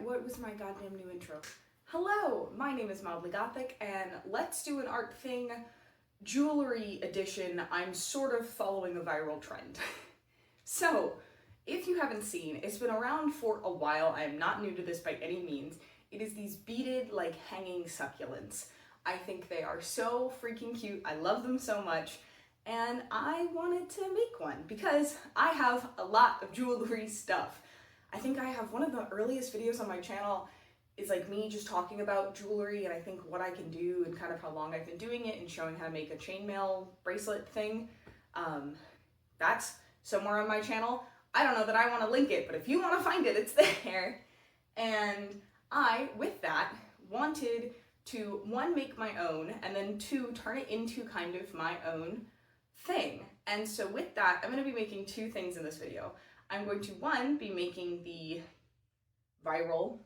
What was my goddamn new intro? Hello, my name is Mildly Gothic, and let's do an art thing jewelry edition. I'm sort of following a viral trend. So, if you haven't seen, it's been around for a while. I am not new to this by any means. It is these beaded, like, hanging succulents. I think they are so freaking cute. I love them so much. And I wanted to make one because I have a lot of jewelry stuff. I think I have one of the earliest videos on my channel is like me just talking about jewelry and I think what I can do and kind of how long I've been doing it and showing how to make a chainmail bracelet thing. That's somewhere on my channel. I don't know that I want to link it, but if you want to find it, it's there. And I, with that, wanted to, one, make my own, and then two, turn it into kind of my own thing. And so with that, I'm going to be making two things in this video. I'm going to, one, be making the viral,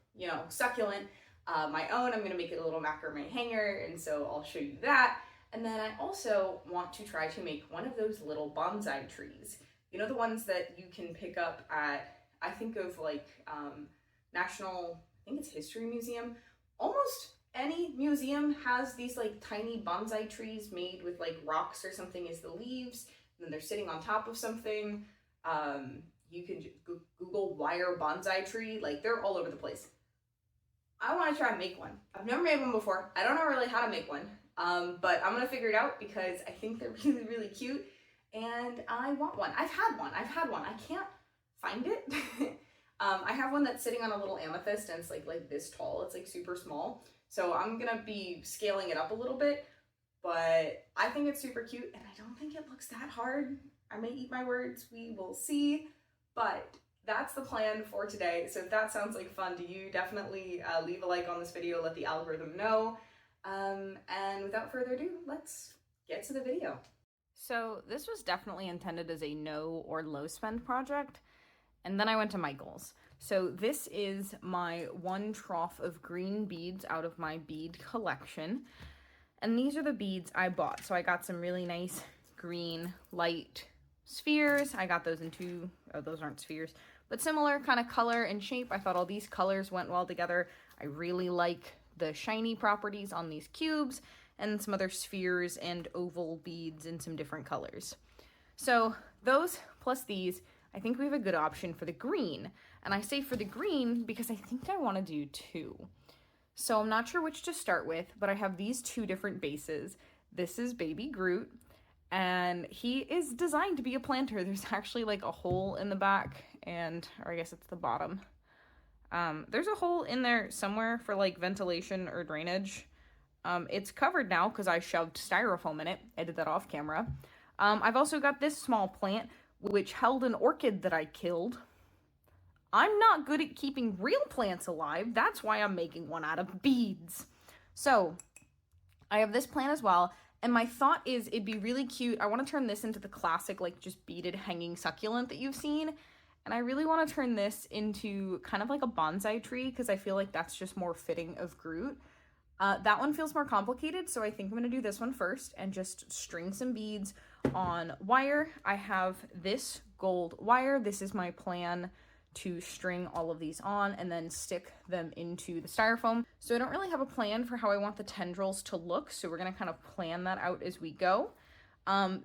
succulent, my own. I'm going to make it a little macrame hanger, and so I'll show you that. And then I also want to try to make one of those little bonsai trees. You know, the ones that you can pick up at, I think of like National, I think it's History Museum. Almost any museum has these like tiny bonsai trees made with like rocks or something as the leaves, and then they're sitting on top of something. You can Google wire bonsai tree, like they're all over the place. I want to try and make one. I've never made one before. I don't know really how to make one, but I'm gonna figure it out because I think they're really, really cute and I want one. I've had one. I can't find it. I have one that's sitting on a little amethyst and it's like this tall. It's like super small. So I'm gonna be scaling it up a little bit, but I think it's super cute and I don't think it looks that hard. I may eat my words, we will see. But that's the plan for today. So if that sounds like fun to you, definitely leave a like on this video, let the algorithm know. And without further ado, let's get to the video. So this was definitely intended as a no or low spend project. And then I went to my goals. So this is my one trough of green beads out of my bead collection. And these are the beads I bought. So I got some really nice green light spheres. I got those in two, oh, those aren't spheres, but similar kind of color and shape. I thought all these colors went well together. I really like the shiny properties on these cubes and some other spheres and oval beads in some different colors. So those plus these, I think we have a good option for the green. And I say for the green because I think I want to do two. So I'm not sure which to start with, but I have these two different bases. This is Baby Groot. And he is designed to be a planter. There's actually like a hole in the back or I guess it's the bottom. There's a hole in there somewhere for like ventilation or drainage. It's covered now because I shoved styrofoam in it. I did that off camera. I've also got this small plant which held an orchid that I killed. I'm not good at keeping real plants alive. That's why I'm making one out of beads. So I have this plant as well. And my thought is it'd be really cute. I want to turn this into the classic, like just beaded hanging succulent that you've seen. And I really want to turn this into kind of like a bonsai tree because I feel like that's just more fitting of Groot. That one feels more complicated, so I think I'm going to do this one first and just string some beads on wire. I have this gold wire. This is my plan to string all of these on and then stick them into the styrofoam. So I don't really have a plan for how I want the tendrils to look, so we're going to kind of plan that out as we go.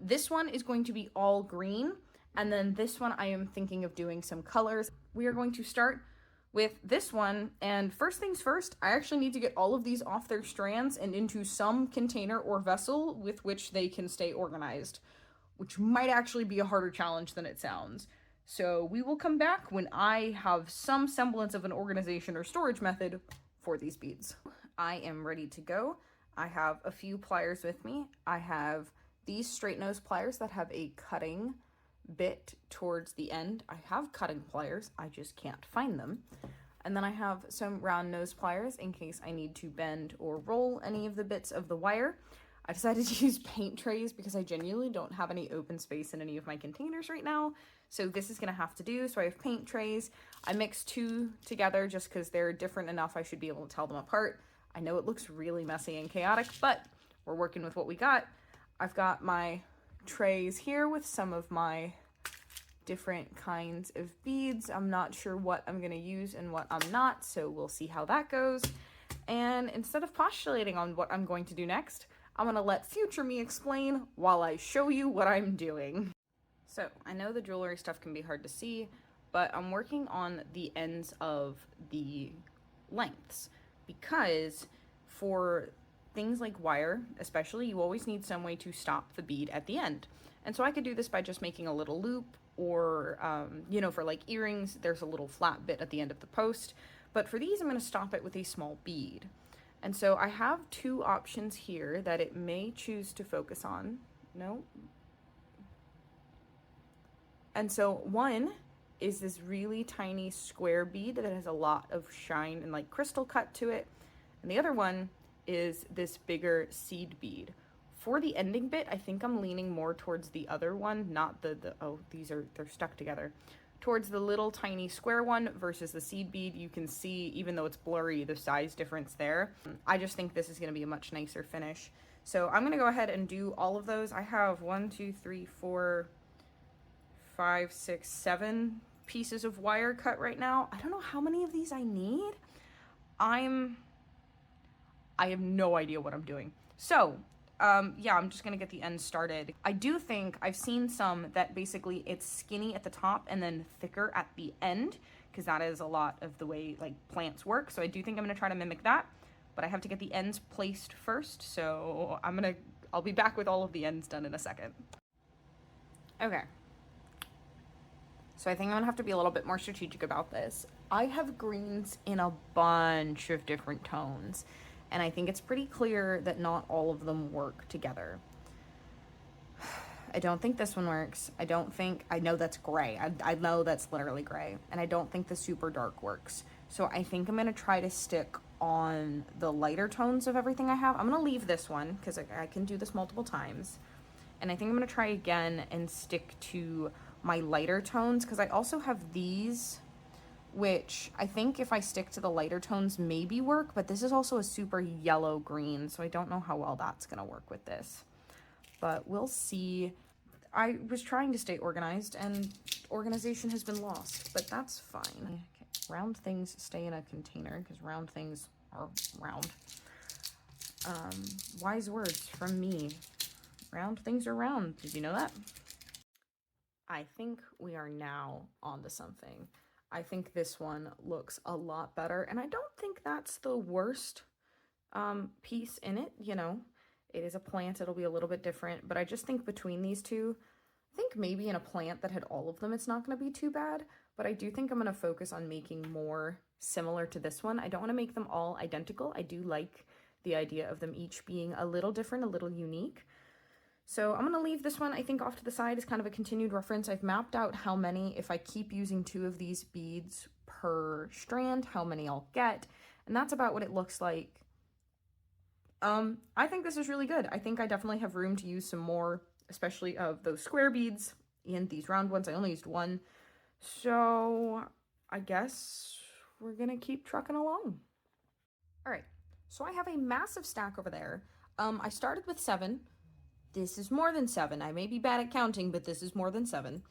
This one is going to be all green, and then this one I am thinking of doing some colors. We are going to start with this one, and first things first, I actually need to get all of these off their strands and into some container or vessel with which they can stay organized, which might actually be a harder challenge than it sounds. So we will come back when I have some semblance of an organization or storage method for these beads. I am ready to go. I have a few pliers with me. I have these straight nose pliers that have a cutting bit towards the end. I have cutting pliers, I just can't find them. And then I have some round nose pliers in case I need to bend or roll any of the bits of the wire. I decided to use paint trays because I genuinely don't have any open space in any of my containers right now. So this is gonna have to do. So I have paint trays. I mixed two together just because they're different enough I should be able to tell them apart. I know it looks really messy and chaotic, but we're working with what we got. I've got my trays here with some of my different kinds of beads. I'm not sure what I'm going to use and what I'm not, so we'll see how that goes. And instead of postulating on what I'm going to do next, I'm going to let future me explain while I show you what I'm doing. So, I know the jewelry stuff can be hard to see, but I'm working on the ends of the lengths because for things like wire, especially, you always need some way to stop the bead at the end. And so I could do this by just making a little loop, or, for like earrings, there's a little flat bit at the end of the post. But for these, I'm going to stop it with a small bead. And so I have two options here that it may choose to focus on. No. And so one is this really tiny square bead that has a lot of shine and like crystal cut to it. And the other one is this bigger seed bead. For the ending bit, I think I'm leaning more towards the other one, not they're stuck together. Towards the little tiny square one versus the seed bead. You can see, even though it's blurry, the size difference there. I just think this is going to be a much nicer finish. So I'm going to go ahead and do all of those. I have 1, 2, 3, 4, 5, 6, 7 pieces of wire cut right now. I don't know how many of these I need. I have no idea what I'm doing. So, yeah, I'm just gonna get the ends started. I do think I've seen some that basically it's skinny at the top and then thicker at the end, because that is a lot of the way like plants work. So I do think I'm gonna try to mimic that, but I have to get the ends placed first. So I'll be back with all of the ends done in a second. Okay. So I think I'm gonna have to be a little bit more strategic about this. I have greens in a bunch of different tones, and I think it's pretty clear that not all of them work together. I don't think this one works. I know that's gray. I know that's literally gray. And I don't think the super dark works. So I think I'm gonna try to stick on the lighter tones of everything I have. I'm gonna leave this one, because I can do this multiple times. And I think I'm gonna try again and stick to my lighter tones, because I also have these, which I think if I stick to the lighter tones maybe work, but this is also a super yellow green, so I don't know how well that's gonna work with this. But we'll see. I was trying to stay organized, and organization has been lost, but that's fine. Okay. Round things stay in a container, because round things are round. Wise words from me. Round things are round. Did you know that? I think we are now onto something. I think this one looks a lot better, and I don't think that's the worst piece in it. It is a plant, it'll be a little bit different, but I just think between these two, I think maybe in a plant that had all of them, it's not going to be too bad, but I do think I'm going to focus on making more similar to this one. I don't want to make them all identical. I do like the idea of them each being a little different, a little unique. So I'm going to leave this one, I think, off to the side as kind of a continued reference. I've mapped out how many, if I keep using 2 of these beads per strand, how many I'll get. And that's about what it looks like. I think this is really good. I think I definitely have room to use some more, especially of those square beads and these round ones. I only used 1. So I guess we're going to keep trucking along. All right. So I have a massive stack over there. I started with 7. This is more than 7. I may be bad at counting, but this is more than 7.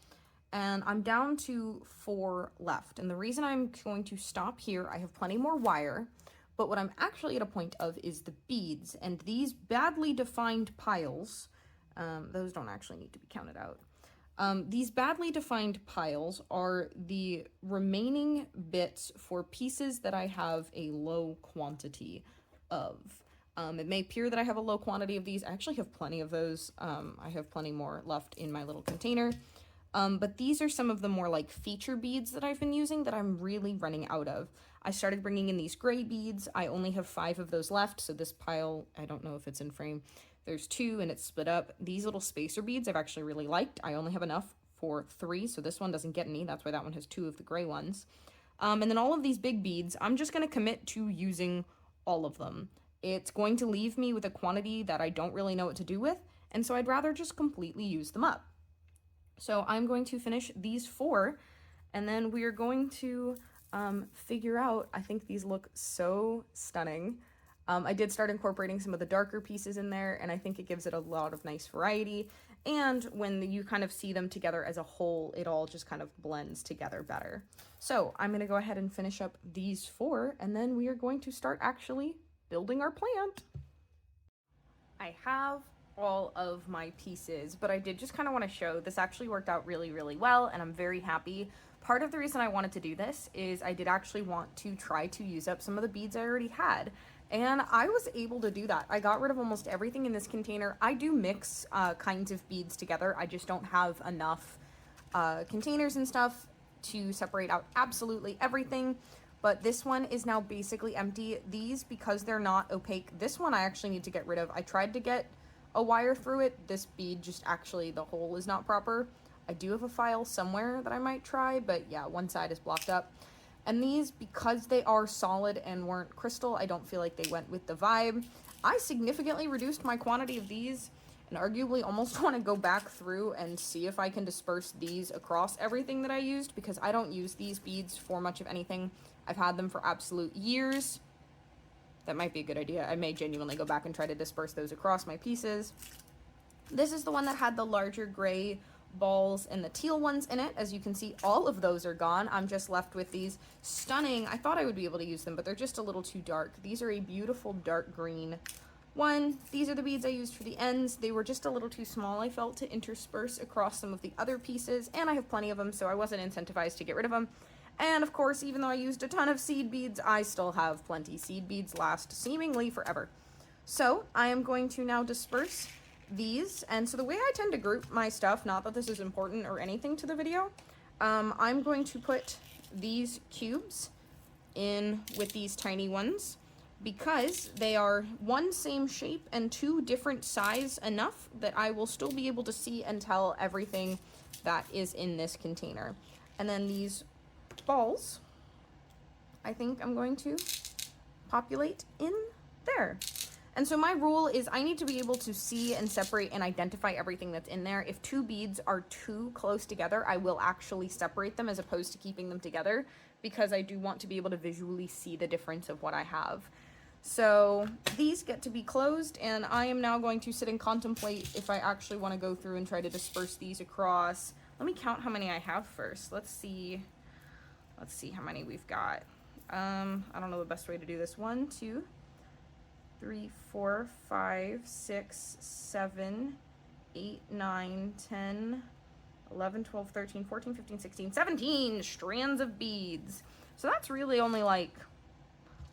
And I'm down to 4 left. And the reason I'm going to stop here, I have plenty more wire, but what I'm actually at a point of is the beads. And these badly defined piles, those don't actually need to be counted out. These badly defined piles are the remaining bits for pieces that I have a low quantity of. It may appear that I have a low quantity of these. I actually have plenty of those. I have plenty more left in my little container. But these are some of the more like feature beads that I've been using that I'm really running out of. I started bringing in these gray beads. I only have 5 of those left. So this pile, I don't know if it's in frame. There's 2 and it's split up. These little spacer beads I've actually really liked. I only have enough for 3. So this one doesn't get any. That's why that one has 2 of the gray ones. And then all of these big beads, I'm just going to commit to using all of them. It's going to leave me with a quantity that I don't really know what to do with, and so I'd rather just completely use them up. So I'm going to finish these 4, and then we are going to figure out, I think these look so stunning. I did start incorporating some of the darker pieces in there, and I think it gives it a lot of nice variety. And when you kind of see them together as a whole, it all just kind of blends together better. So I'm going to go ahead and finish up these 4, and then we are going to start actually building our plant. I have all of my pieces, but I did just kind of want to show this actually worked out really, really well, and I'm very happy. Part of the reason I wanted to do this is I did actually want to try to use up some of the beads I already had, and I was able to do that. I got rid of almost everything in this container. I do mix kinds of beads together. I just don't have enough containers and stuff to separate out absolutely everything. But this one is now basically empty. These, because they're not opaque, this one I actually need to get rid of. I tried to get a wire through it. This bead just actually, the hole is not proper. I do have a file somewhere that I might try, but yeah, one side is blocked up. And these, because they are solid and weren't crystal, I don't feel like they went with the vibe. I significantly reduced my quantity of these and arguably almost want to go back through and see if I can disperse these across everything that I used, because I don't use these beads for much of anything. I've had them for absolute years. That might be a good idea. I may genuinely go back and try to disperse those across my pieces. This is the one that had the larger gray balls and the teal ones in it. As you can see, all of those are gone. I'm just left with these stunning, I thought I would be able to use them, but they're just a little too dark. These are a beautiful dark green one. These are the beads I used for the ends. They were just a little too small, I felt, to intersperse across some of the other pieces, and I have plenty of them, so I wasn't incentivized to get rid of them. And of course, even though I used a ton of seed beads, I still have plenty. Seed beads last seemingly forever. So I am going to now disperse these. And so the way I tend to group my stuff, not that this is important or anything to the video, I'm going to put these cubes in with these tiny ones, because they are one same shape and 2 different size enough that I will still be able to see and tell everything that is in this container. And then these balls, I think I'm going to populate in there. And so my rule is I need to be able to see and separate and identify everything that's in there. If 2 beads are too close together, I will actually separate them as opposed to keeping them together, because I do want to be able to visually see the difference of what I have. So these get to be closed, and I am now going to sit and contemplate if I actually want to go through and try to disperse these across. Let me count how many I have first. Let's see how many we've got. I don't know the best way to do this. 1, 2, 3, 4, 5, 6, 7, 8, 9, 10, 11, 12, 13, 14, 15, 16, 17 strands of beads. So that's really only like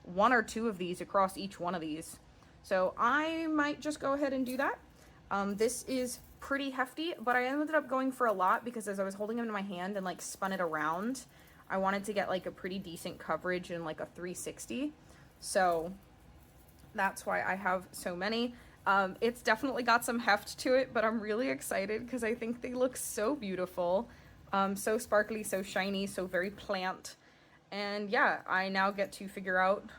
1 or 2 of these across each one of these. So I might just go ahead and do that. This is pretty hefty, but I ended up going for a lot because as I was holding them in my hand and like spun it around, I wanted to get like a pretty decent coverage and like a 360. So that's why I have so many. It's definitely got some heft to it, but I'm really excited because I think they look so beautiful. So sparkly, so shiny, so very plant. And yeah, I now get to figure out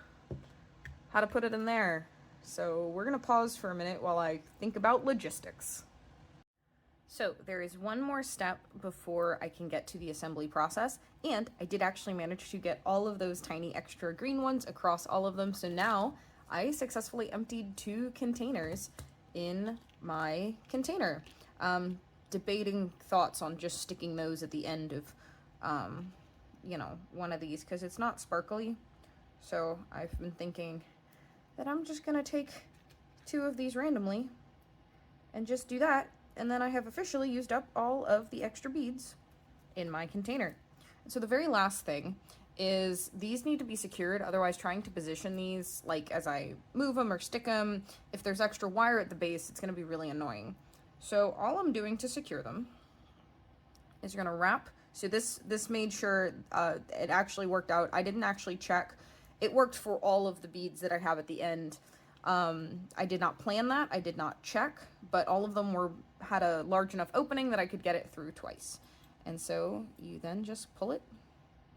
how to put it in there. So we're gonna pause for a minute while I think about logistics. So there is one more step before I can get to the assembly process, and I did actually manage to get all of those tiny extra green ones across all of them. So now I successfully emptied 2 containers in my container. Debating thoughts on just sticking those at the end of, you know, one of these because it's not sparkly. So I've been thinking that I'm just gonna take 2 of these randomly and just do that. And then I have officially used up all of the extra beads in my container. And so the very last thing is these need to be secured. Otherwise, trying to position these, like as I move them or stick them, if there's extra wire at the base, it's gonna be really annoying. So all I'm doing to secure them is gonna wrap. So this made sure it actually worked out. I didn't actually check. It worked for all of the beads that I have at the end. I did not plan that. I did not check, but all of them had a large enough opening that I could get it through twice. And so you then just pull it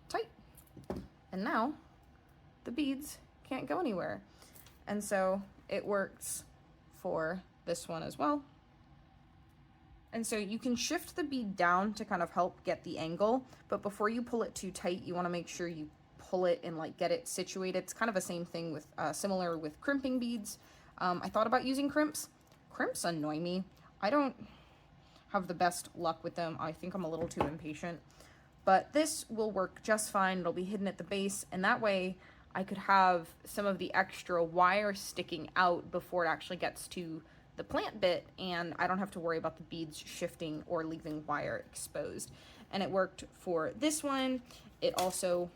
tight. And now the beads can't go anywhere. And so it works for this one as well. And so you can shift the bead down to kind of help get the angle, but before you pull it too tight, you want to make sure you pull it and like get it situated. It's kind of the same thing with similar with crimping beads. I thought about using crimps. Crimps annoy me. I don't have the best luck with them. I think I'm a little too impatient. But this will work just fine. It'll be hidden at the base, and that way I could have some of the extra wire sticking out before it actually gets to the plant bit, and I don't have to worry about the beads shifting or leaving wire exposed. And it worked for this one. It also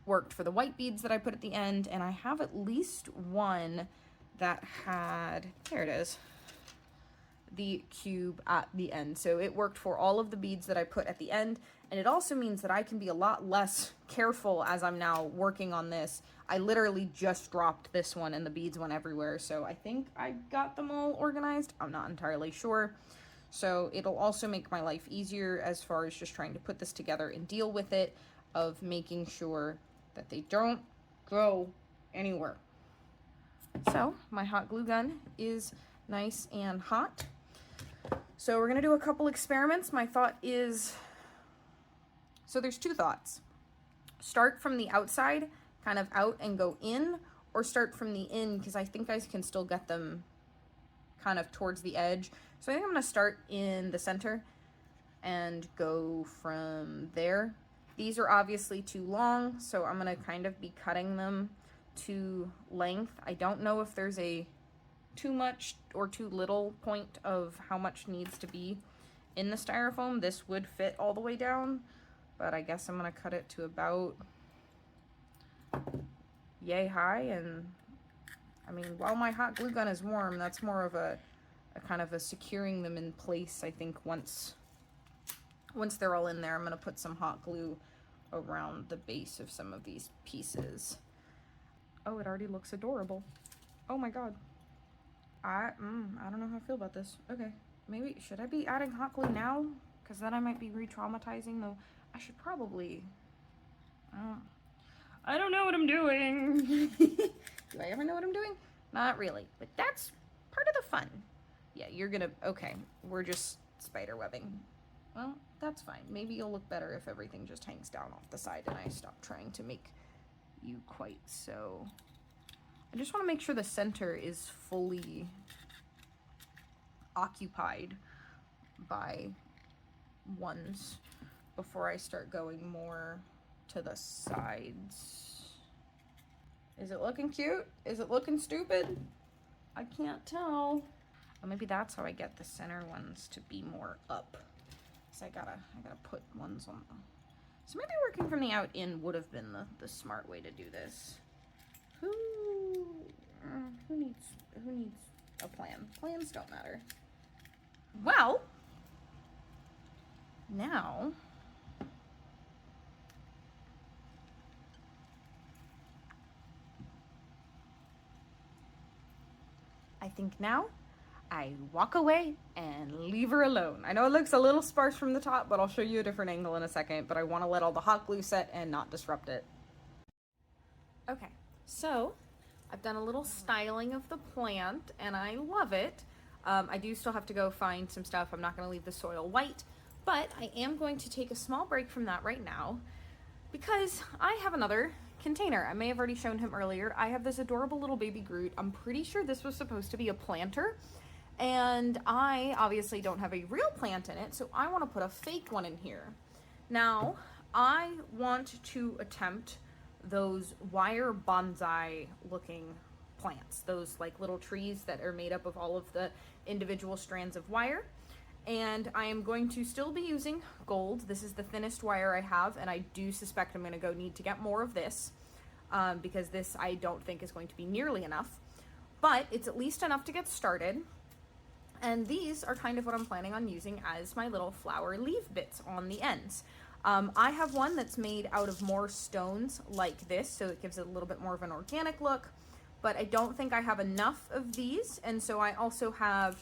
worked for the white beads that I put at the end, and I have at least one that had, there it is, the cube at the end. So it worked for all of the beads that I put at the end, and it also means that I can be a lot less careful as I'm now working on this. I literally just dropped this one and the beads went everywhere, so I think I got them all organized. I'm not entirely sure. So it'll also make my life easier as far as just trying to put this together and deal with it, of making sure that they don't go anywhere. So my hot glue gun is nice and hot. So we're gonna do a couple experiments. My thought is, so there's two thoughts. Start from the outside, kind of out and go in, or start from the in, because I think I can still get them kind of towards the edge. So I think I'm gonna start in the center and go from there. These are obviously too long, so I'm gonna kind of be cutting them to length. I don't know if there's a too much or too little point of how much needs to be in the styrofoam. This would fit all the way down, but I guess I'm gonna cut it to about yay high. And I mean, while my hot glue gun is warm, that's more of a kind of a securing them in place. I think once they're all in there, I'm gonna put some hot glue around the base of some of these pieces. Oh, it already looks adorable. Oh my god. I don't know how I feel about this. Okay, maybe, should I be adding hot glue now? Because then I might be re-traumatizing, though. I should probably, I don't know what I'm doing. Do I ever know what I'm doing? Not really, but that's part of the fun. Yeah, you're gonna, okay, we're just spider webbing. Well, that's fine. Maybe you'll look better if everything just hangs down off the side and I stop trying to make you quite so. I just want to make sure the center is fully occupied by ones before I start going more to the sides. Is it looking cute? Is it looking stupid? I can't tell. Or maybe that's how I get the center ones to be more up. So I gotta put ones on them. So maybe working from the out in would have been the smart way to do this. Who needs a plan? Plans don't matter. Well, now I think now I walk away and leave her alone. I know it looks a little sparse from the top, but I'll show you a different angle in a second, but I want to let all the hot glue set and not disrupt it. Okay, so I've done a little styling of the plant and I love it. I do still have to go find some stuff. I'm not going to leave the soil white, but I am going to take a small break from that right now because I have another container. I may have already shown him earlier. I have this adorable little baby Groot. I'm pretty sure this was supposed to be a planter, and I obviously don't have a real plant in it, so I want to put a fake one in here. Now, I want to attempt those wire bonsai looking plants, those like little trees that are made up of all of the individual strands of wire. And I am going to still be using gold. This is the thinnest wire I have, and I do suspect I'm going to need to get more of this because this I don't think is going to be nearly enough, but it's at least enough to get started. And these are kind of what I'm planning on using as my little flower leaf bits on the ends. I have one that's made out of more stones like this, so it gives it a little bit more of an organic look, but I don't think I have enough of these, and so I also have,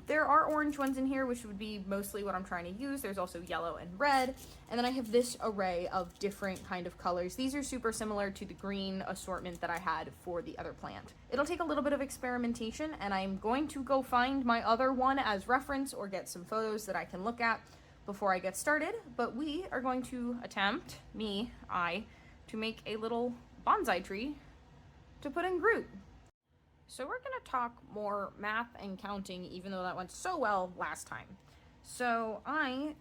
there are orange ones in here, which would be mostly what I'm trying to use. There's also yellow and red, and then I have this array of different kind of colors. These are super similar to the green assortment that I had for the other plant. It'll take a little bit of experimentation, and I'm going to go find my other one as reference or get some photos that I can look at before I get started, but we are going to attempt, to make a little bonsai tree to put in Groot. So we're going to talk more math and counting, even though that went so well last time. So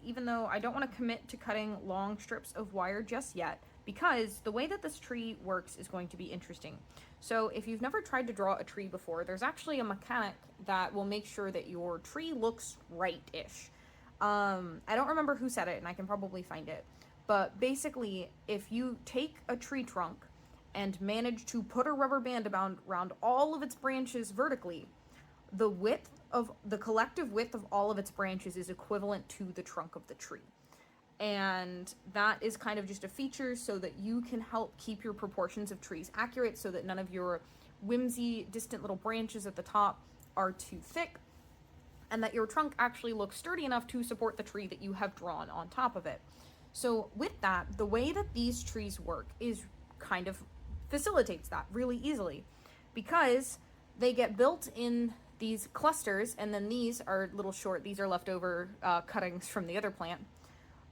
even though I don't want to commit to cutting long strips of wire just yet, because the way that this tree works is going to be interesting. So if you've never tried to draw a tree before, there's actually a mechanic that will make sure that your tree looks right-ish. I don't remember who said it, and I can probably find it. But basically, if you take a tree trunk and manage to put a rubber band around all of its branches vertically, the collective width of all of its branches is equivalent to the trunk of the tree. And that is kind of just a feature so that you can help keep your proportions of trees accurate, so that none of your whimsy distant little branches at the top are too thick, and that your trunk actually looks sturdy enough to support the tree that you have drawn on top of it. So with that, the way that these trees work is kind of facilitates that really easily, because they get built in these clusters, and then these are these are leftover cuttings from the other plant.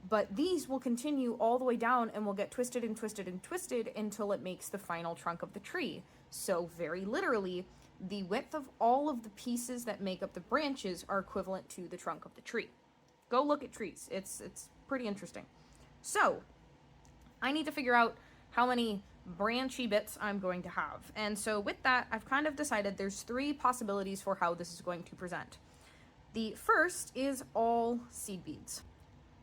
But these will continue all the way down and will get twisted and twisted and twisted until it makes the final trunk of the tree. So very literally, the width of all of the pieces that make up the branches are equivalent to the trunk of the tree. Go look at trees. It's pretty interesting. So I need to figure out how many branchy bits I'm going to have. And so with that, I've kind of decided there's 3 possibilities for how this is going to present. The first is all seed beads.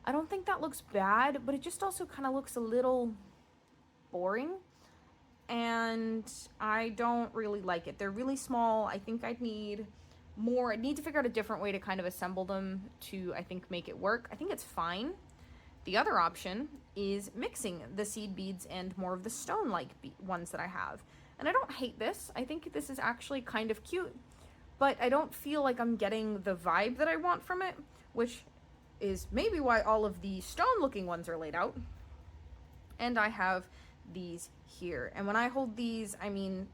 I don't think that looks bad, but it just also kind of looks a little boring, and I don't really like it. They're really small. I think I'd need more. I'd need to figure out a different way to kind of assemble them to, I think, make it work. I think it's fine. The other option is mixing the seed beads and more of the stone-like ones that I have. And I don't hate this. I think this is actually kind of cute, but I don't feel like I'm getting the vibe that I want from it, which is maybe why all of the stone-looking ones are laid out. And I have these here. And when I hold these, I mean,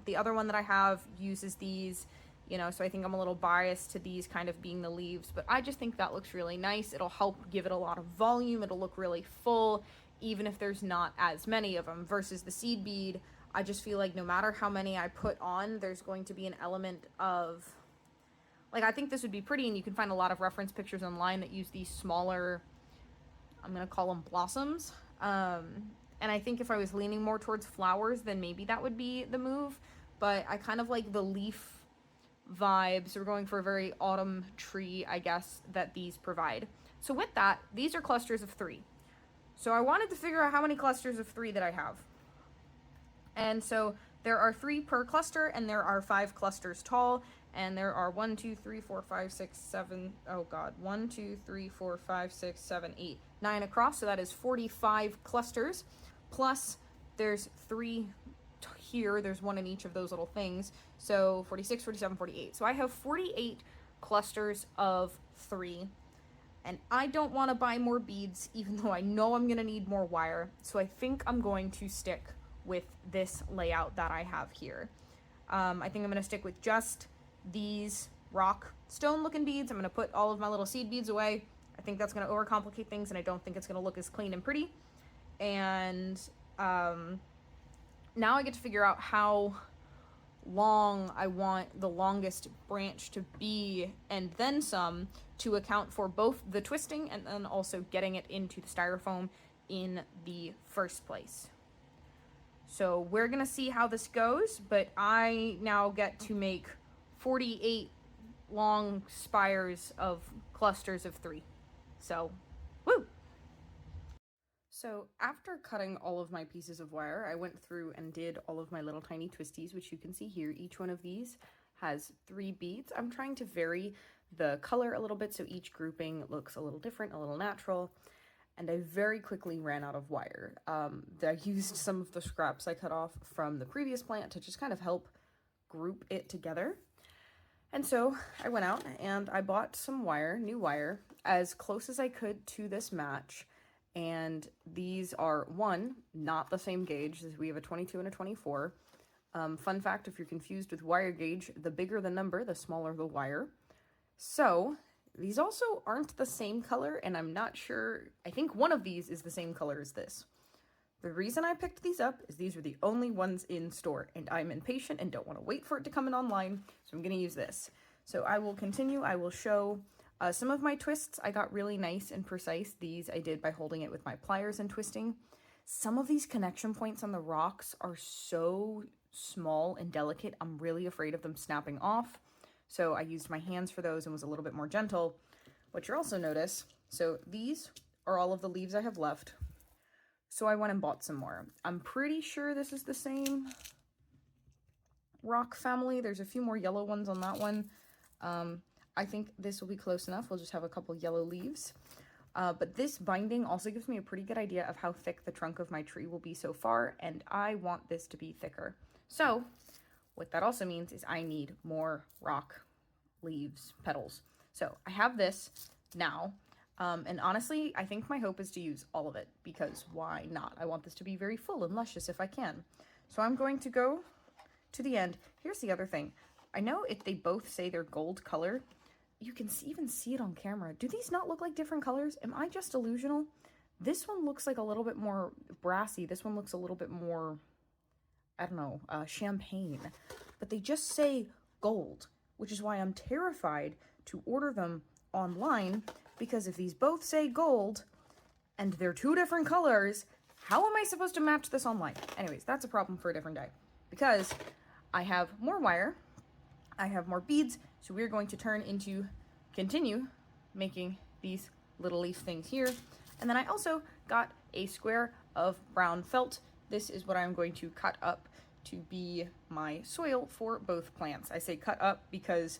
the other one that I have uses these, so I think I'm a little biased to these kind of being the leaves, but I just think that looks really nice. It'll help give it a lot of volume. It'll look really full, even if there's not as many of them, versus the seed bead. I just feel like no matter how many I put on, there's going to be an element of, I think this would be pretty, and you can find a lot of reference pictures online that use these smaller, I'm going to call them blossoms. And I think if I was leaning more towards flowers, then maybe that would be the move. But I kind of like the leaf vibe, so we're going for a very autumn tree, I guess, that these provide. So with that, these are clusters of 3. So I wanted to figure out how many clusters of 3 that I have. And so there are 3 per cluster, and there are 5 clusters tall. And there are 1, 2, 3, 4, 5, 6, 7, 1, 2, 3, 4, 5, 6, 7, 8, 9 across. So that is 45 clusters. Plus there's 3 here. There's 1 in each of those little things. So 46, 47, 48. So I have 48 clusters of 3. And I don't want to buy more beads, even though I know I'm going to need more wire. So I think I'm going to stick with this layout that I have here. I think I'm going to stick with just these rock stone looking beads. I'm going to put all of my little seed beads away. I think that's going to overcomplicate things, and I don't think it's going to look as clean and pretty. And now I get to figure out how long I want the longest branch to be, and then some, to account for both the twisting and then also getting it into the styrofoam in the first place. So we're gonna see how this goes, but I now get to make 48 long spires of clusters of 3. So, woo! So after cutting all of my pieces of wire, I went through and did all of my little tiny twisties, which you can see here. Each one of these has 3 beads. I'm trying to vary the color a little bit so each grouping looks a little different, a little natural. And I very quickly ran out of wire. I used some of the scraps I cut off from the previous plant to just kind of help group it together. And so I went out and I bought some wire, new wire, as close as I could to this match. And these are, one, not the same gauge, as we have a 22 and a 24. Fun fact, if you're confused with wire gauge, the bigger the number, the smaller the wire. So these also aren't the same color, and I'm not sure, I think one of these is the same color as this. The reason I picked these up is these were the only ones in store, and I'm impatient and don't want to wait for it to come in online, so I'm going to use this. So I will continue. I will show some of my twists. I got really nice and precise. These I did by holding it with my pliers and twisting. Some of these connection points on the rocks are so small and delicate, I'm really afraid of them snapping off. So I used my hands for those and was a little bit more gentle. What you'll also notice, so these are all of the leaves I have left. So I went and bought some more. I'm pretty sure this is the same rock family. There's a few more yellow ones on that one. I think this will be close enough. We'll just have a couple yellow leaves. But this binding also gives me a pretty good idea of how thick the trunk of my tree will be so far, and I want this to be thicker. So what that also means is I need more rock leaves, petals. So I have this now, and honestly, I think my hope is to use all of it, because why not? I want this to be very full and luscious if I can. So I'm going to go to the end. Here's the other thing. I know if they both say they're gold color, you can even see it on camera. Do these not look like different colors? Am I just delusional? This one looks like a little bit more brassy. This one looks a little bit more, I don't know, champagne. But they just say gold, which is why I'm terrified to order them online, because if these both say gold and they're two different colors, how am I supposed to match this online? Anyways, that's a problem for a different day, because I have more wire, I have more beads, so we're going to continue making these little leaf things here. And then I also got a square of brown felt. This is what I'm going to cut up to be my soil for both plants. I say cut up because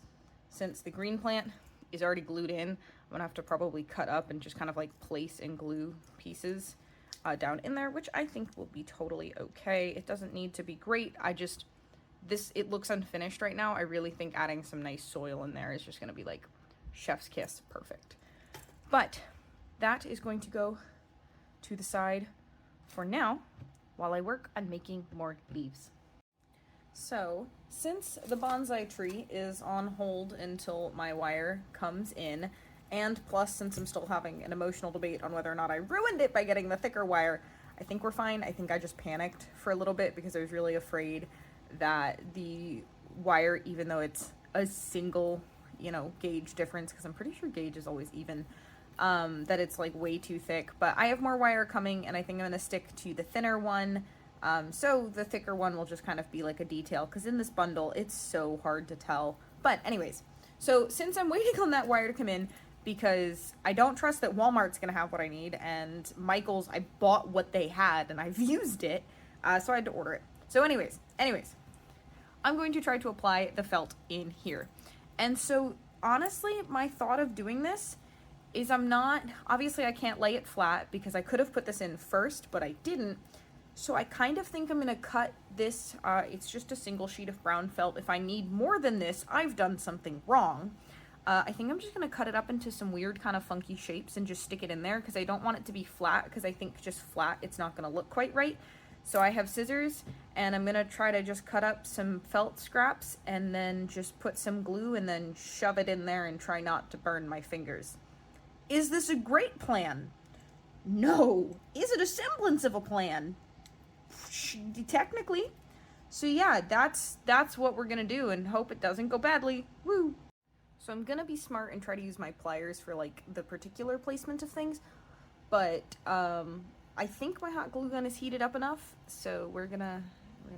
since the green plant is already glued in, I'm gonna have to probably cut up and just kind of like place and glue pieces down in there, which I think will be totally okay. It doesn't need to be great. It looks unfinished right now. I really think adding some nice soil in there is just gonna be like chef's kiss, perfect. But that is going to go to the side for now while I work on making more leaves. So since the bonsai tree is on hold until my wire comes in, and plus since I'm still having an emotional debate on whether or not I ruined it by getting the thicker wire, I think we're fine. I think I just panicked for a little bit because I was really afraid that the wire, even though it's a single, gauge difference, because I'm pretty sure gauge is always even, that it's like way too thick. But I have more wire coming, and I think I'm gonna stick to the thinner one. So the thicker one will just kind of be like a detail, because in this bundle it's so hard to tell. But anyways, so since I'm waiting on that wire to come in, because I don't trust that Walmart's gonna have what I need, and Michael's, I bought what they had and I've used it, so I had to order it. So anyways, I'm going to try to apply the felt in here. And so honestly, my thought of doing this is obviously I can't lay it flat because I could have put this in first, but I didn't. So I kind of think I'm gonna cut this, it's just a single sheet of brown felt. If I need more than this, I've done something wrong. I think I'm just gonna cut it up into some weird kind of funky shapes and just stick it in there, because I don't want it to be flat, because I think just flat it's not gonna look quite right. So I have scissors, and I'm gonna try to just cut up some felt scraps and then just put some glue and then shove it in there and try not to burn my fingers. Is this a great plan? No. Is it a semblance of a plan? Technically. So yeah, that's what we're gonna do and hope it doesn't go badly. Woo! So I'm gonna be smart and try to use my pliers for like the particular placement of things, but I think my hot glue gun is heated up enough, so we're gonna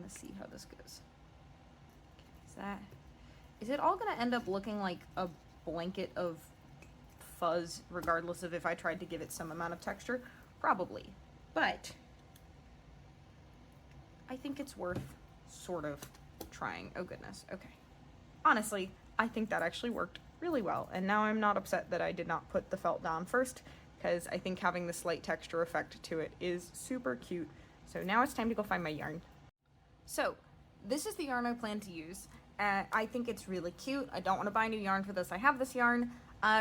see how this goes. Is it all gonna end up looking like a blanket of fuzz, regardless of if I tried to give it some amount of texture? Probably, but I think it's worth sort of trying. Oh goodness, okay. Honestly, I think that actually worked really well, and now I'm not upset that I did not put the felt down first, because I think having the slight texture effect to it is super cute. So now it's time to go find my yarn. So this is the yarn I plan to use. I think it's really cute. I don't want to buy new yarn for this. I have this yarn.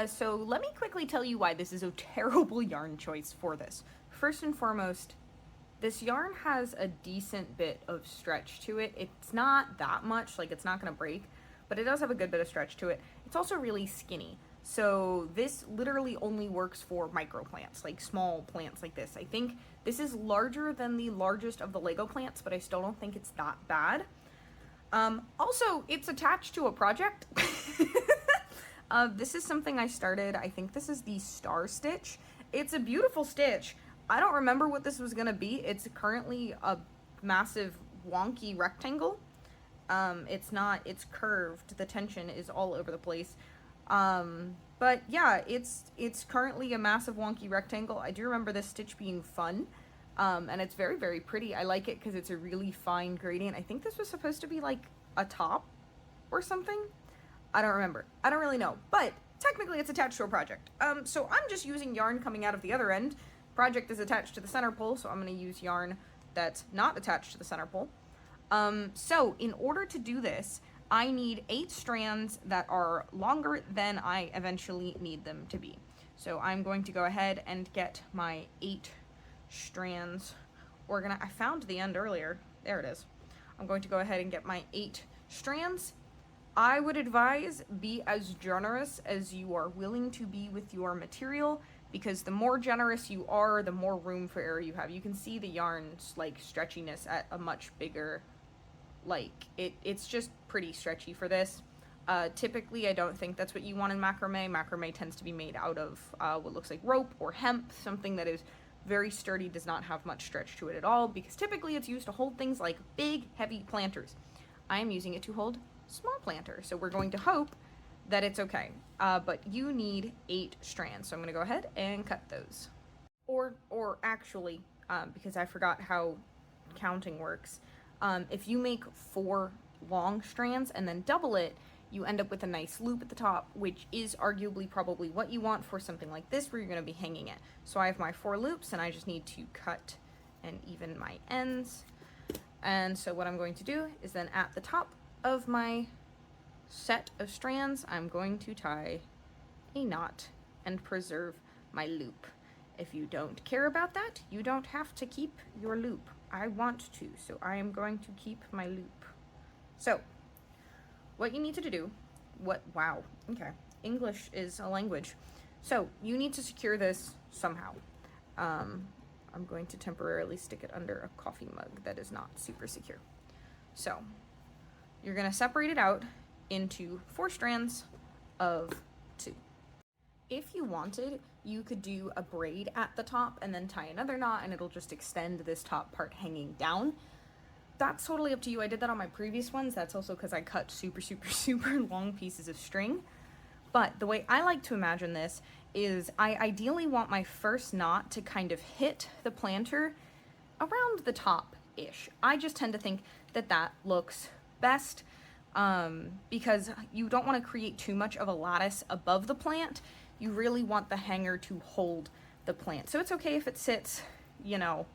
So let me quickly tell you why this is a terrible yarn choice for this. First and foremost, this yarn has a decent bit of stretch to it. It's not that much, like it's not gonna break, but it does have a good bit of stretch to it. It's also really skinny. So this literally only works for micro plants, like small plants like this. I think This is larger than the largest of the Lego plants, but I still don't think it's that bad. Also, it's attached to a project. This is something I started. I think this is the Star Stitch. It's a beautiful stitch. I don't remember what this was gonna be. It's currently a massive wonky rectangle. It's curved. The tension is all over the place. But yeah, it's currently a massive wonky rectangle. I do remember this stitch being fun. And it's very, very pretty. I like it because it's a really fine gradient. I think this was supposed to be like a top or something. I don't remember. I don't really know, but technically it's attached to a project. So I'm just using yarn coming out of the other end. Project is attached to the center pole, so I'm going to use yarn that's not attached to the center pole. So in order to do this, I need 8 strands that are longer than I eventually need them to be. So I'm going to go ahead and get my 8 strands I found the end earlier. There it is. I'm going to go ahead and get my 8 strands. I would advise be as generous as you are willing to be with your material, because the more generous you are, the more room for error you have. You can see the yarn's like stretchiness at a much bigger, like it's just pretty stretchy for this. Typically I don't think that's what you want in macrame. Macrame tends to be made out of what looks like rope or hemp, something that is very sturdy, does not have much stretch to it at all, because typically it's used to hold things like big, heavy planters. I am using it to hold small planters, so we're going to hope that it's okay. But you need 8 strands, so I'm going to go ahead and cut those. Or actually, because I forgot how counting works, if you make 4 long strands and then double it, you end up with a nice loop at the top, which is arguably probably what you want for something like this where you're going to be hanging it. So I have my 4 loops and I just need to cut and even my ends. And so what I'm going to do is then at the top of my set of strands, I'm going to tie a knot and preserve my loop. If you don't care about that, you don't have to keep your loop. I want to, so I am going to keep my loop. So what you need to do, wow, okay, English is a language. So you need to secure this somehow. I'm going to temporarily stick it under a coffee mug that is not super secure. So you're gonna separate it out into 4 strands of 2. If you wanted, you could do a braid at the top and then tie another knot and it'll just extend this top part hanging down. That's totally up to you. I did that on my previous ones. That's also because I cut super, super, super long pieces of string. But the way I like to imagine this is I ideally want my first knot to kind of hit the planter around the top-ish. I just tend to think that that looks best because you don't want to create too much of a lattice above the plant. You really want the hanger to hold the plant. So it's okay if it sits, you know,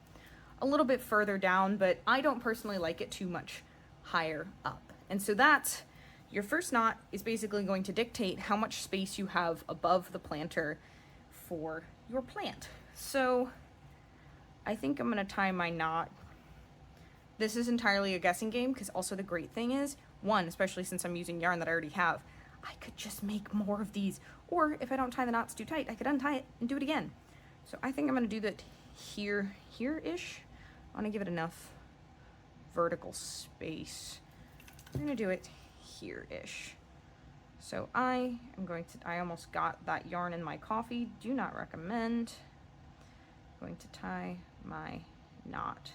a little bit further down, but I don't personally like it too much higher up. And so that's your first knot is basically going to dictate how much space you have above the planter for your plant. So I think I'm gonna tie my knot. This is entirely a guessing game because also the great thing is, one, especially since I'm using yarn that I already have, I could just make more of these. Or if I don't tie the knots too tight, I could untie it and do it again. So I think I'm gonna do that here-ish. I want to give it enough vertical space. I'm going to do it here-ish. So I almost got that yarn in my coffee. Do not recommend. I'm going to tie my knot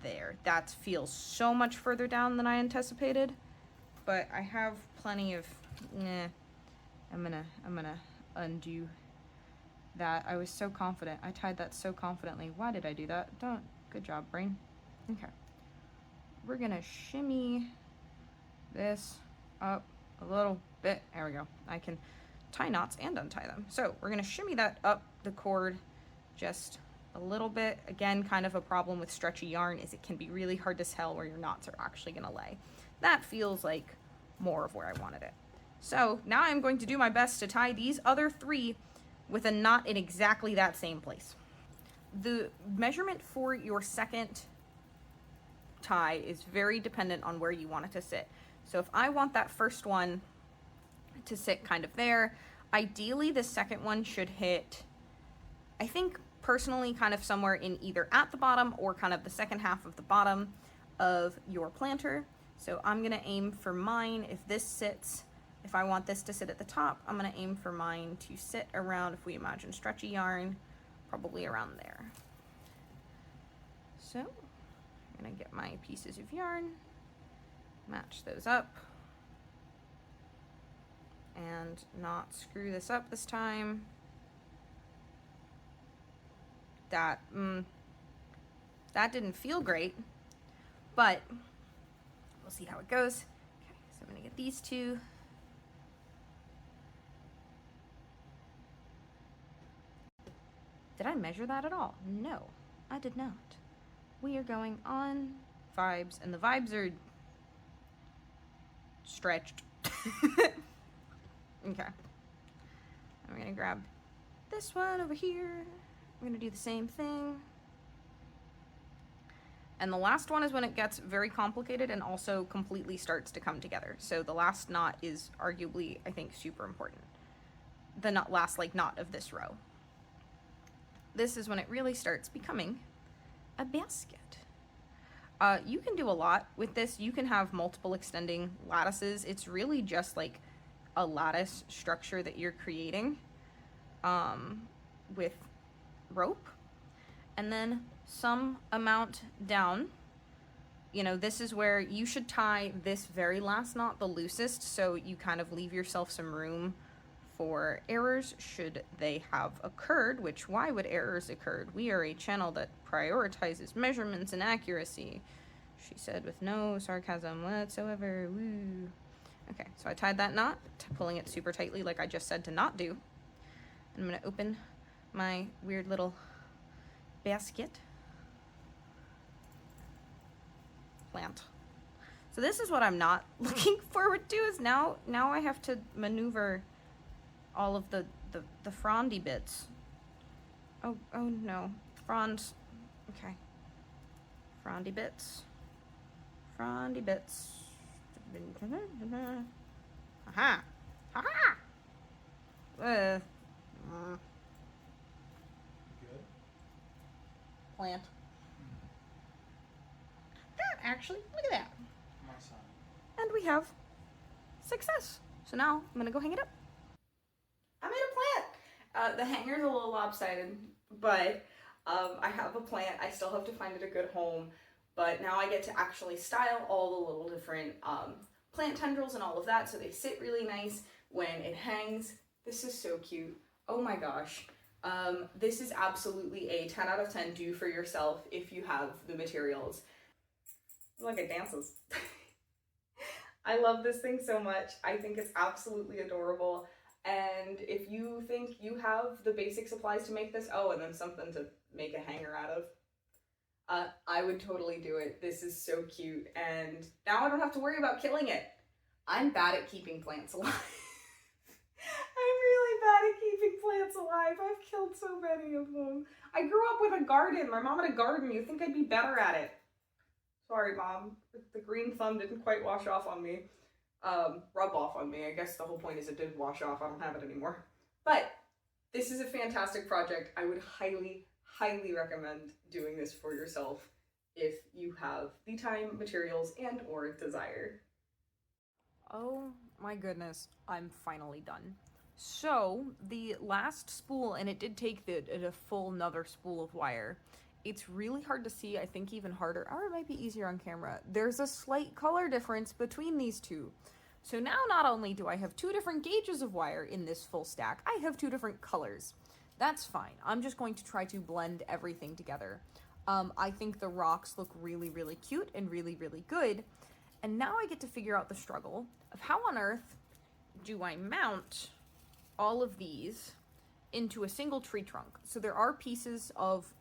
there. That feels so much further down than I anticipated, but I have plenty of, I'm gonna undo that. I was so confident. I tied that so confidently. Why did I do that? Good job, brain. Okay. We're gonna shimmy this up a little bit. There we go. I can tie knots and untie them. So we're gonna shimmy that up the cord just a little bit. Again, kind of a problem with stretchy yarn is it can be really hard to tell where your knots are actually gonna lay. That feels like more of where I wanted it. So now I'm going to do my best to tie these other 3 with a knot in exactly that same place. The measurement for your second tie is very dependent on where you want it to sit. So if I want that first one to sit kind of there, ideally the second one should hit I think personally kind of somewhere in either at the bottom or kind of the second half of the bottom of your planter. So I'm gonna aim for mine, if I want this to sit at the top, I'm gonna aim for mine to sit around, if we imagine stretchy yarn, probably around there. So I'm gonna get my pieces of yarn, match those up, and not screw this up this time. That didn't feel great, but we'll see how it goes. Okay, so I'm gonna get these two. Did I measure that at all? No, I did not. We are going on vibes, and the vibes are stretched. Okay. I'm gonna grab this one over here. I'm gonna do the same thing. And the last one is when it gets very complicated and also completely starts to come together. So the last knot is arguably, I think, super important. The last knot of this row. This is when it really starts becoming a basket. You can do a lot with this. You can have multiple extending lattices. It's really just like a lattice structure that you're creating with rope, and then some amount down. You know, this is where you should tie this very last knot the loosest, so you kind of leave yourself some room for errors should they have occurred, which why would errors occur? We are a channel that prioritizes measurements and accuracy, she said with no sarcasm whatsoever. Woo. Okay, so I tied that knot, pulling it super tightly like I just said to not do. I'm gonna open my weird little basket plant. So this is what I'm not looking forward to, is now I have to maneuver all of the frondy bits. Oh no, fronds. Okay, frondy bits. Aha! Aha! Good? Plant. That actually, look at that. My son. And we have success. So now I'm gonna go hang it up. I made a plant! The hanger's a little lopsided, but I have a plant. I still have to find it a good home, but now I get to actually style all the little different plant tendrils and all of that, so they sit really nice when it hangs. This is so cute. Oh my gosh. This is absolutely a 10 out of 10 do for yourself if you have the materials. Look, it dances. I love this thing so much. I think it's absolutely adorable. And if you think you have the basic supplies to make this, oh, and then something to make a hanger out of, I would totally do it. This is so cute. And now I don't have to worry about killing it. I'm bad at keeping plants alive. I'm really bad at keeping plants alive. I've killed so many of them. I grew up with a garden. My mom had a garden. You'd think I'd be better at it. Sorry, Mom. The green thumb didn't quite wash off on me. Rub off on me. I guess the whole point is it did wash off. I don't have it anymore. But this is a fantastic project. I would highly, highly recommend doing this for yourself if you have the time, materials, and or desire. Oh my goodness, I'm finally done. So the last spool, and it did take a full another spool of wire. It's really hard to see, I think even harder, or it might be easier on camera. There's a slight color difference between these two. So now not only do I have two different gauges of wire in this full stack, I have two different colors. That's fine. I'm just going to try to blend everything together. I think the rocks look really, really cute and really, really good. And now I get to figure out the struggle of how on earth do I mount all of these into a single tree trunk. So there are pieces of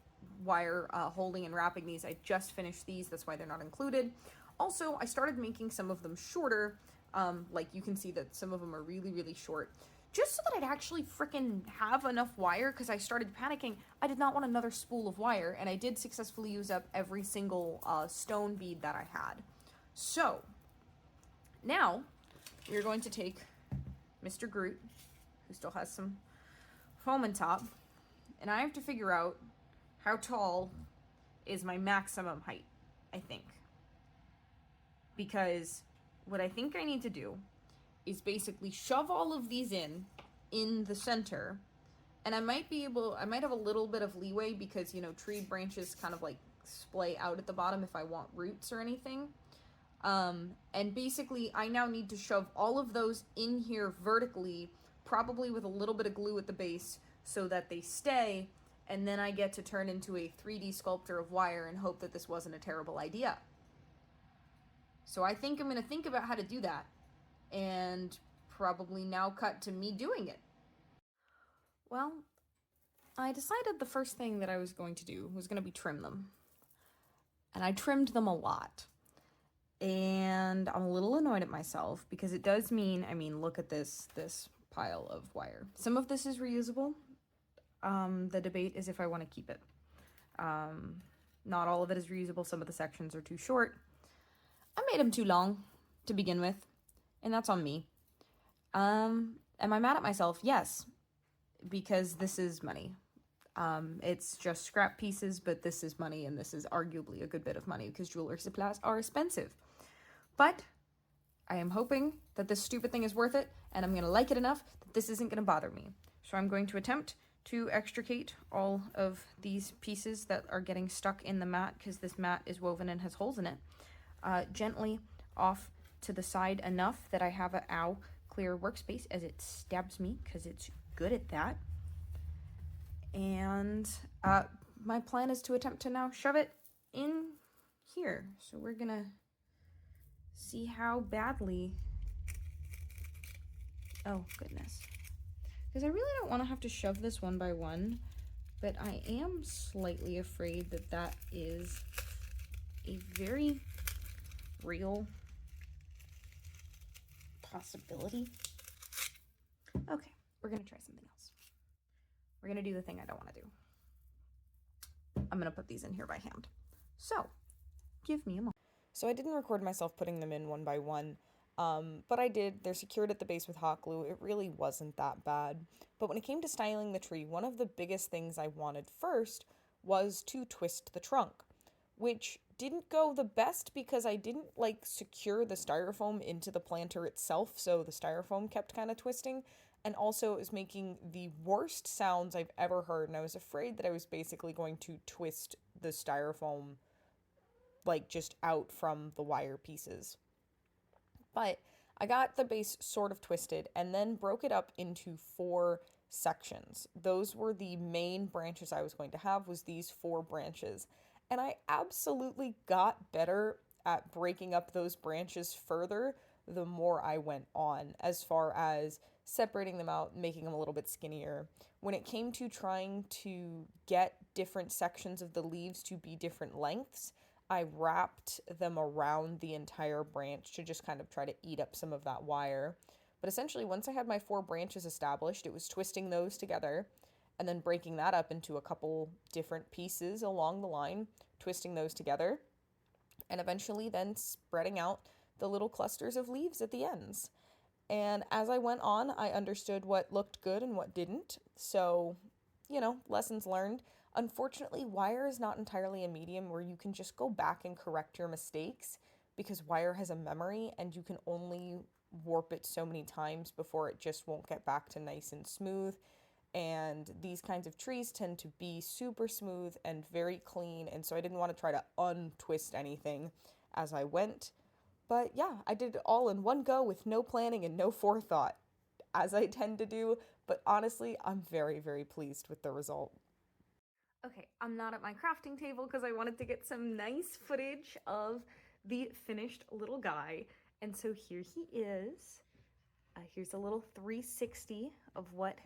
wire holding and wrapping these. I just finished these, that's why they're not included. Also, I started making some of them shorter. Like you can see that some of them are really, really short. Just so that I'd actually frickin' have enough wire, because I started panicking. I did not want another spool of wire, and I did successfully use up every single stone bead that I had. So, now, we're going to take Mr. Groot, who still has some foam on top, And I have to figure out how tall is my maximum height, I think. Because what I think I need to do is basically shove all of these in the center, and I might have a little bit of leeway because, you know, tree branches kind of like splay out at the bottom if I want roots or anything. And basically I now need to shove all of those in here vertically, probably with a little bit of glue at the base so that they stay, and then I get to turn into a 3D sculptor of wire and hope that this wasn't a terrible idea. So I think I'm going to think about how to do that, and probably now cut to me doing it. Well, I decided the first thing that I was going to do was going to be trim them. And I trimmed them a lot. And I'm a little annoyed at myself because it does mean, look at this pile of wire. Some of this is reusable. The debate is if I want to keep it. Not all of it is reusable. Some of the sections are too short. I made them too long to begin with, and that's on me. Am I mad at myself? Yes, because this is money. It's just scrap pieces, but this is money, and this is arguably a good bit of money because jewelry supplies are expensive. But I am hoping that this stupid thing is worth it, and I'm going to like it enough that this isn't going to bother me. So I'm going to attempt to extricate all of these pieces that are getting stuck in the mat, because this mat is woven and has holes in it, gently off to the side enough that I have a clear workspace as it stabs me, because it's good at that. And my plan is to attempt to now shove it in here. So we're gonna see how badly. Oh goodness, because I really don't want to have to shove this one by one, but I am slightly afraid that that is a very real possibility. Okay, we're gonna try something else. We're gonna do the thing I don't want to do. I'm gonna put these in here by hand. So, give me a moment. So I didn't record myself putting them in one by one, but I did. They're secured at the base with hot glue. It really wasn't that bad. But when it came to styling the tree, one of the biggest things I wanted first was to twist the trunk, which didn't go the best because I didn't secure the styrofoam into the planter itself, so the styrofoam kept kind of twisting, and also it was making the worst sounds I've ever heard, and I was afraid that I was basically going to twist the styrofoam just out from the wire pieces. But I got the base sort of twisted and then broke it up into 4 sections. Those were the main branches I was going to have, was these 4 branches. And I absolutely got better at breaking up those branches further the more I went on, as far as separating them out, making them a little bit skinnier. When it came to trying to get different sections of the leaves to be different lengths, I wrapped them around the entire branch to just kind of try to eat up some of that wire. But essentially, once I had my 4 branches established, it was twisting those together and then breaking that up into a couple different pieces along the line, twisting those together, and eventually then spreading out the little clusters of leaves at the ends. And as I went on, I understood what looked good and what didn't. So, lessons learned. Unfortunately, wire is not entirely a medium where you can just go back and correct your mistakes, because wire has a memory and you can only warp it so many times before it just won't get back to nice and smooth. And these kinds of trees tend to be super smooth and very clean, and so I didn't want to try to untwist anything as I went. But yeah, I did it all in one go with no planning and no forethought, as I tend to do, but honestly, I'm very, very pleased with the result. Okay, I'm not at my crafting table because I wanted to get some nice footage of the finished little guy. And so here he is. Here's a little 360 of what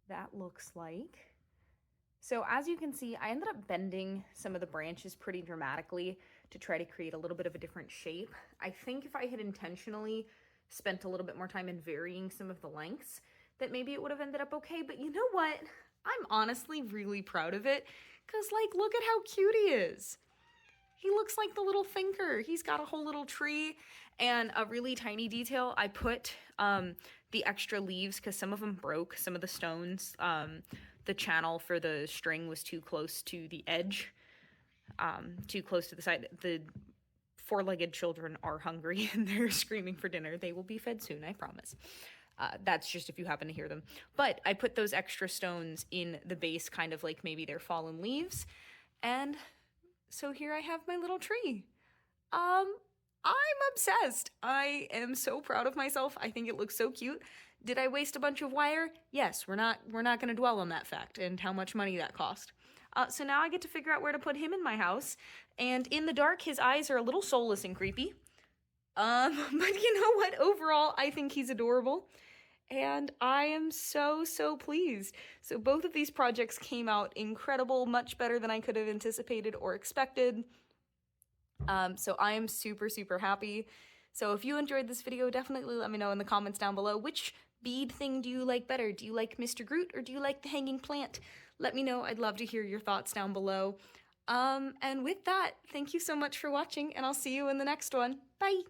that looks like. So as you can see, I ended up bending some of the branches pretty dramatically to try to create a little bit of a different shape. I think if I had intentionally spent a little bit more time in varying some of the lengths, that maybe it would have ended up okay. But you know what? I'm honestly really proud of it, because look at how cute he is. He looks like the little thinker. He's got a whole little tree, and a really tiny detail. I put the extra leaves, because some of them broke, some of the stones, the channel for the string was too close to the edge, too close to the side. The four-legged children are hungry and they're screaming for dinner. They will be fed soon, I promise. That's just if you happen to hear them. But I put those extra stones in the base, kind of like maybe they're fallen leaves. And so here I have my little tree. I'm obsessed. I am so proud of myself. I think it looks so cute. Did I waste a bunch of wire? Yes, we're not going to dwell on that fact and how much money that cost. So now I get to figure out where to put him in my house. And in the dark, his eyes are a little soulless and creepy. But you know what? Overall, I think he's adorable. And I am so, so pleased. So both of these projects came out incredible, much better than I could have anticipated or expected. So I am super, super happy. So if you enjoyed this video, definitely let me know in the comments down below, which bead thing do you like better? Do you like Mr. Groot or do you like the hanging plant? Let me know. I'd love to hear your thoughts down below. And with that, thank you so much for watching, and I'll see you in the next one. Bye!